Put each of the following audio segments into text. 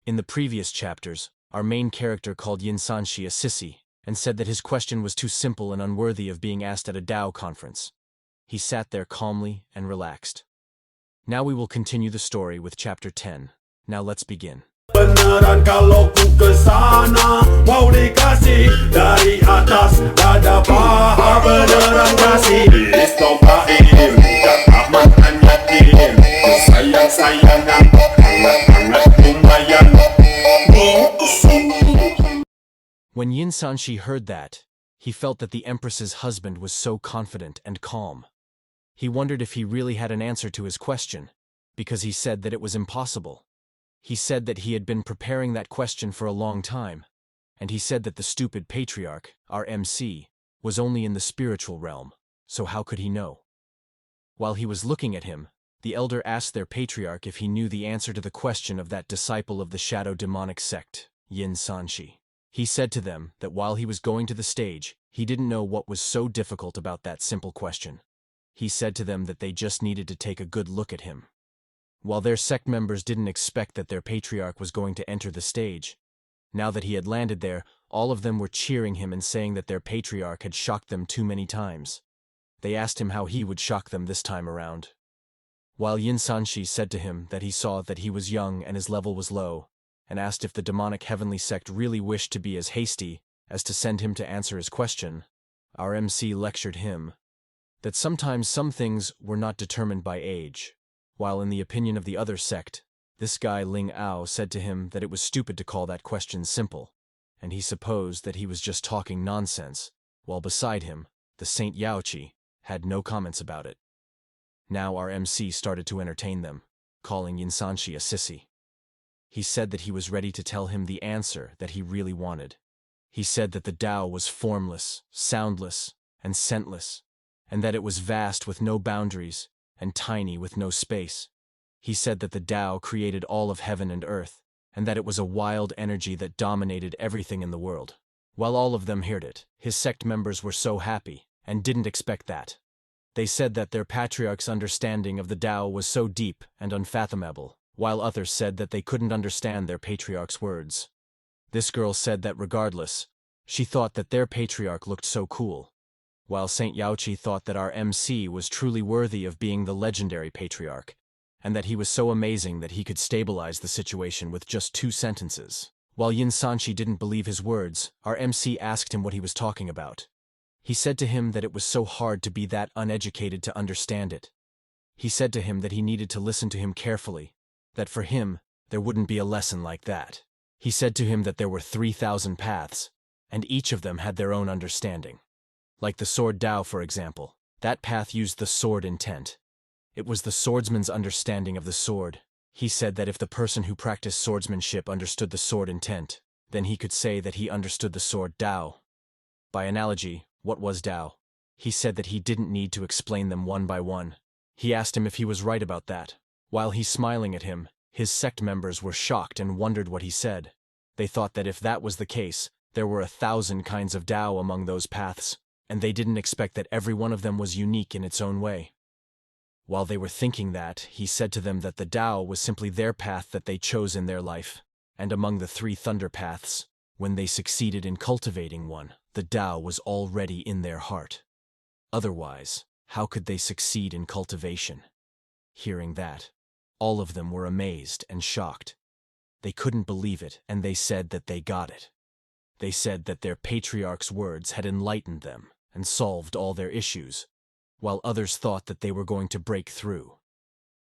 In the previous chapters, our main character called Yinsanshi a sissy and said that his question was too simple and unworthy of being asked at a Tao conference. He sat there calmly and relaxed. Now we will continue the story with chapter 10. Now let's begin. Beneran kalau ku kesana mau dikasih dari atas ada paha beneran kasih Istopaim tak hanya kirim sayang-sayangan hangat-hangat lumayan. When Yinsanshi heard that, he felt that the Empress's husband was so confident and calm. He wondered if he really had an answer to his question, because he said that it was impossible. He said that he had been preparing that question for a long time, and he said that the stupid patriarch, our MC, was only in the spiritual realm, so how could he know? While he was looking at him, the elder asked their patriarch if he knew the answer to the question of that disciple of the shadow demonic sect, Yinsanshi. He said to them that while he was going to the stage, he didn't know what was so difficult about that simple question. He said to them that they just needed to take a good look at him. While their sect members didn't expect that their patriarch was going to enter the stage, now that he had landed there, all of them were cheering him and saying that their patriarch had shocked them too many times. They asked him how he would shock them this time around. While Yinsanshi said to him that he saw that he was young and his level was low, and asked if the demonic heavenly sect really wished to be as hasty as to send him to answer his question, our MC lectured him that sometimes some things were not determined by age, while in the opinion of the other sect, this guy Ling Ao said to him that it was stupid to call that question simple, and he supposed that he was just talking nonsense, while beside him, the Saint Yaoqi had no comments about it. Now our MC started to entertain them, calling Yinsanshi a sissy. He said that he was ready to tell him the answer that he really wanted. He said that the Tao was formless, soundless, and scentless, and that it was vast with no boundaries, and tiny with no space. He said that the Tao created all of heaven and earth, and that it was a wild energy that dominated everything in the world. While all of them heard it, his sect members were so happy, and didn't expect that. They said that their patriarch's understanding of the Tao was so deep and unfathomable, while others said that they couldn't understand their patriarch's words. This girl said that regardless, she thought that their patriarch looked so cool, while Saint Yaoqi thought that our MC was truly worthy of being the legendary patriarch, and that he was so amazing that he could stabilize the situation with just 2 sentences. While Yinsanshi didn't believe his words, our MC asked him what he was talking about. He said to him that it was so hard to be that uneducated to understand it. He said to him that he needed to listen to him carefully, that for him, there wouldn't be a lesson like that. He said to him that there were 3,000 paths, and each of them had their own understanding. Like the sword Tao, for example, that path used the sword intent. It was the swordsman's understanding of the sword. He said that if the person who practiced swordsmanship understood the sword intent, then he could say that he understood the sword Tao. By analogy, what was Tao? He said that he didn't need to explain them one by one. He asked him if he was right about that. While he's smiling at him, his sect members were shocked and wondered what he said. They thought that if that was the case, there were 1,000 kinds of Tao among those paths, and they didn't expect that every one of them was unique in its own way. While they were thinking that, he said to them that the Tao was simply their path that they chose in their life, and among the 3 thunder paths, when they succeeded in cultivating one, the Tao was already in their heart. Otherwise, how could they succeed in cultivation? Hearing that, all of them were amazed and shocked. They couldn't believe it, and they said that they got it. They said that their patriarch's words had enlightened them and solved all their issues, while others thought that they were going to break through.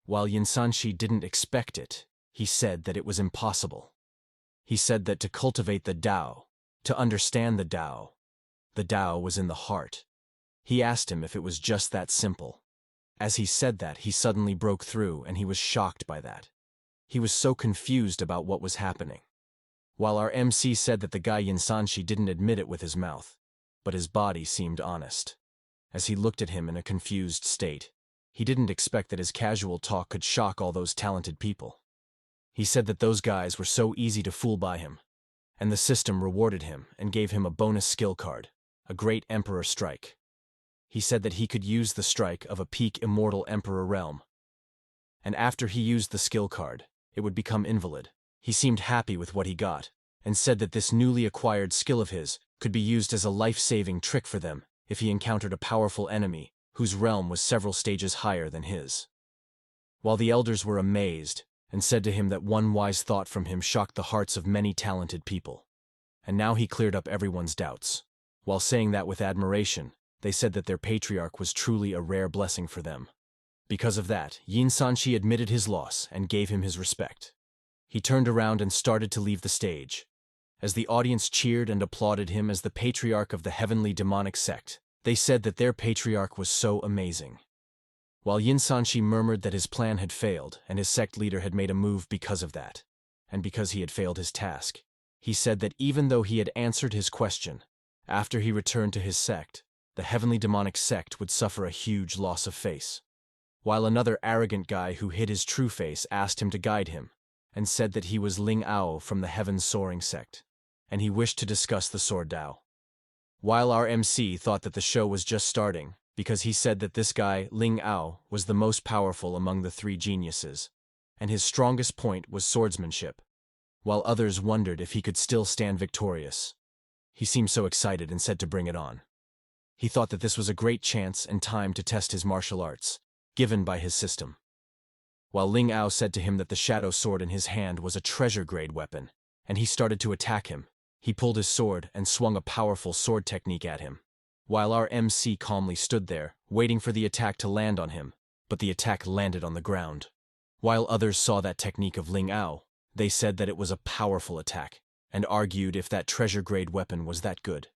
While Yinsanshi didn't expect it, he said that it was impossible. He said that to cultivate the Tao, to understand the Tao was in the heart. He asked him if it was just that simple. As he said that, he suddenly broke through, and he was shocked by that. He was so confused about what was happening. While our MC said that the guy Yinsanshi didn't admit it with his mouth, but his body seemed honest. As he looked at him in a confused state, he didn't expect that his casual talk could shock all those talented people. He said that those guys were so easy to fool by him, and the system rewarded him and gave him a bonus skill card, a great Emperor strike. He said that he could use the strike of a peak immortal Emperor realm, and after he used the skill card, it would become invalid. He seemed happy with what he got, and said that this newly acquired skill of his could be used as a life-saving trick for them if he encountered a powerful enemy whose realm was several stages higher than his. While the elders were amazed, and said to him that one wise thought from him shocked the hearts of many talented people. And now he cleared up everyone's doubts. While saying that with admiration, they said that their patriarch was truly a rare blessing for them. Because of that, Yin Sanshi admitted his loss and gave him his respect. He turned around and started to leave the stage. As the audience cheered and applauded him as the patriarch of the heavenly demonic sect, they said that their patriarch was so amazing. While Yin Sanshi murmured that his plan had failed and his sect leader had made a move because of that, and because he had failed his task, he said that even though he had answered his question, after he returned to his sect, the heavenly demonic sect would suffer a huge loss of face. While another arrogant guy who hid his true face asked him to guide him, and said that he was Ling Ao from the Heaven Soaring sect, and he wished to discuss the Sword Dao. While our MC thought that the show was just starting, because he said that this guy, Ling Ao, was the most powerful among the three geniuses, and his strongest point was swordsmanship, while others wondered if he could still stand victorious. He seemed so excited and said to bring it on. He thought that this was a great chance and time to test his martial arts, given by his system. While Ling Ao said to him that the shadow sword in his hand was a treasure-grade weapon, and he started to attack him, he pulled his sword and swung a powerful sword technique at him. While our MC calmly stood there, waiting for the attack to land on him, but the attack landed on the ground. While others saw that technique of Ling Ao, they said that it was a powerful attack, and argued if that treasure-grade weapon was that good.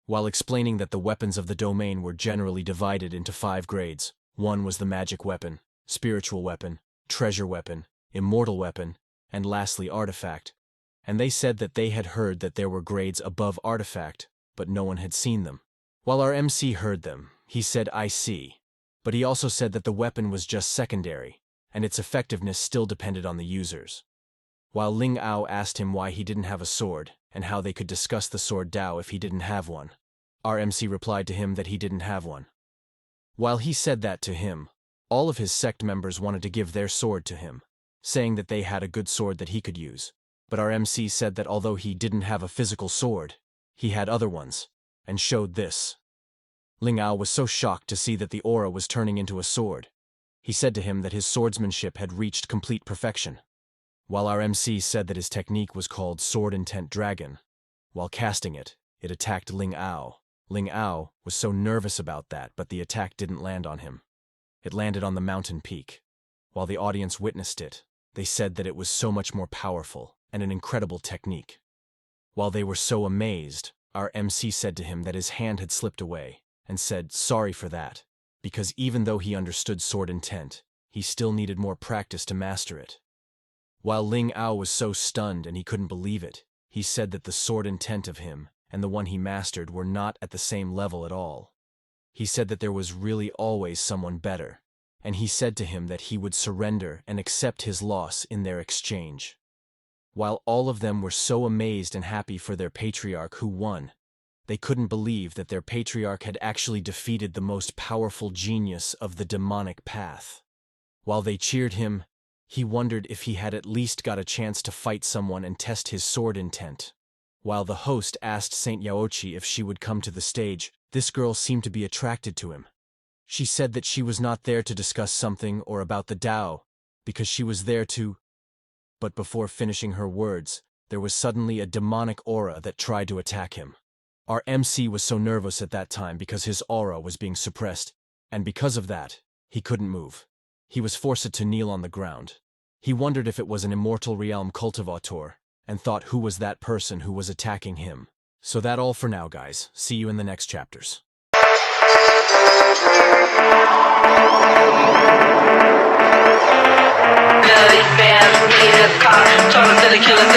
While explaining that the weapons of the domain were generally divided into 5 grades, one was the magic weapon, spiritual weapon, treasure weapon, immortal weapon, and lastly artifact, and they said that they had heard that there were grades above artifact, but no one had seen them. While our MC heard them, he said, "I see," but he also said that the weapon was just secondary, and its effectiveness still depended on the users. While Ling Ao asked him why he didn't have a sword, and how they could discuss the Sword Dao if he didn't have one, our MC replied to him that he didn't have one. While he said that to him, all of his sect members wanted to give their sword to him, saying that they had a good sword that he could use, but our MC said that although he didn't have a physical sword, he had other ones, and showed this. Ling Ao was so shocked to see that the aura was turning into a sword. He said to him that his swordsmanship had reached complete perfection. While our MC said that his technique was called Sword Intent Dragon, while casting it, it attacked Ling Ao. Ling Ao was so nervous about that, but the attack didn't land on him. It landed on the mountain peak. While the audience witnessed it, they said that it was so much more powerful and an incredible technique. While they were so amazed, our MC said to him that his hand had slipped away, and said sorry for that, because even though he understood sword intent, he still needed more practice to master it. While Ling Ao was so stunned and he couldn't believe it, he said that the sword intent of him and the one he mastered were not at the same level at all. He said that there was really always someone better, and he said to him that he would surrender and accept his loss in their exchange. While all of them were so amazed and happy for their patriarch who won, they couldn't believe that their patriarch had actually defeated the most powerful genius of the demonic path. While they cheered him, he wondered if he had at least got a chance to fight someone and test his sword intent. While the host asked Saint Yaochi if she would come to the stage, this girl seemed to be attracted to him. She said that she was not there to discuss something or about the Tao, because she was there to... But before finishing her words, there was suddenly a demonic aura that tried to attack him. Our MC was so nervous at that time because his aura was being suppressed, and because of that, he couldn't move. He was forced to kneel on the ground. He wondered if it was an immortal realm cultivator, and thought who was that person who was attacking him. So that all for now, guys. See you in the next chapters. Bloody fans, we need a car, trying to kill a